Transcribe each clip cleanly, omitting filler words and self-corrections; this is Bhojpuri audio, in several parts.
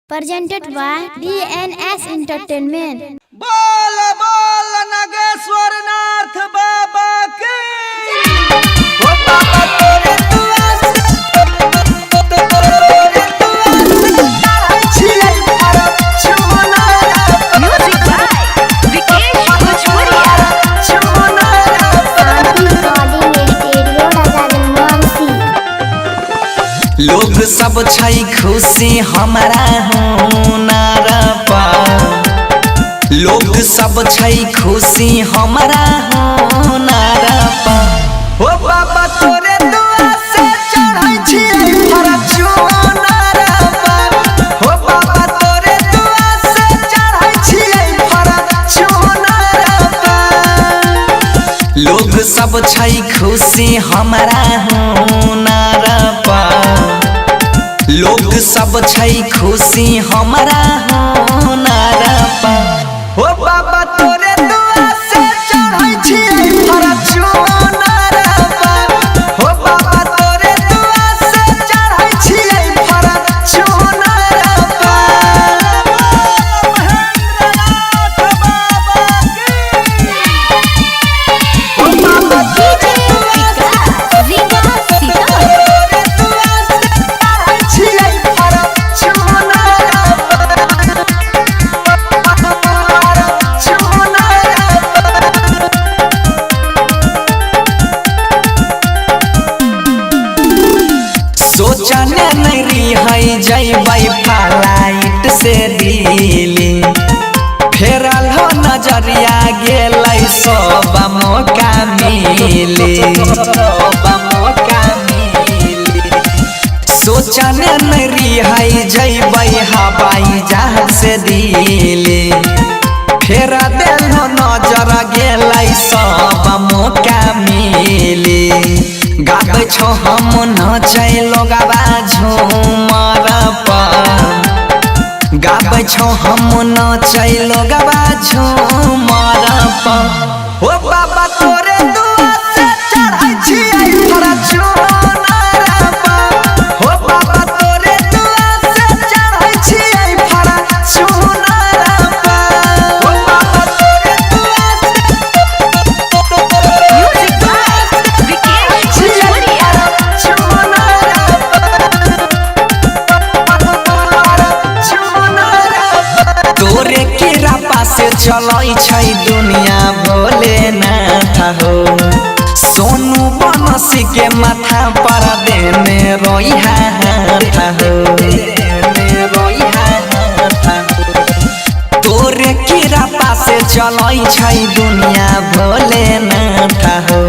Presented by DNS Entertainment. बोल बोल नागेश्वर नाथ बाबा की ओ बाबा तोरे दुआस छिए पर छुना Music by Vikesh Bhojpuria. छुना लोग सब छै खुशी हमारा हुनर पर लोग सब छै खुशी हमारा हुनर पर ओ बाबा तोरे दुआस चढ़ै छिए पर छुना ओ बाबा तोरे दुआस चढ़ै छिए पर छुना लोग सब छै खुशी हमारा हुनर पर लोग सब छै खुशी हमारा हुनर पर ओ बाबा तोरे दुआस चढ़ै छिए पर छुना ओ बाबा तोरे दुआस चढ़ै छिए पर छुना ओ बाबा तोरे दुआस तोरे दुआस चढ़ै छिए पर छुना सोचने नहीं रही जैबै फ्लाइट से दिल्ली फेरल हो नजरिया गेलै सब मौका मिली सोचने नहीं रही जैबै हवाई जहाज से दिल्ली फेर देल हो नजर गेलै सब मौका मिली गाबै छो हम नचै लोगवा झूमर पर गाबै छो हम नचै लोगवा झूमर पर ओ बाबा तोरे दुआस चढ़ै छिए पर छुना ओ बाबा तोरे दुआस चढ़ै छिए पर छुना ओ बाबा तोरे दुआस Music by Vikesh Bhojpuria. तोरे के रापा से चलै छै दुनिया भोलेनाथ हो सोनू बनसी के माथा पर देने रोइहा हाथ हो तोरे के रापा से चलै छै दुनिया भोलेनाथ हो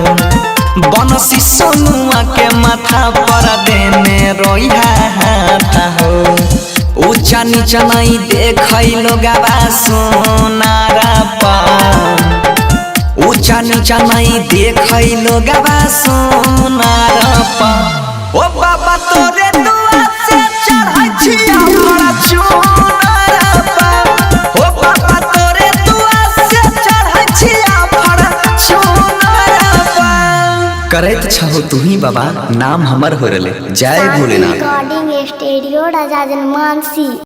बनसी सोनुआ के माथा पर देने रोइहा हाथ हो ऊंचा नीचा नहीं देखै लोगवा सोनार पर ऊंचा नीचा नहीं देखै लोगवा सोनार पर ओ बाबा तोरे दुआस चढ़ै छिए पर छुना ओ बाबा तोरे दुआस चढ़ै छिए पर छुना करैत छहो तुही बाबा नाम हमर हो रले जय Bholenath. Recording Studio Raja Janmansi.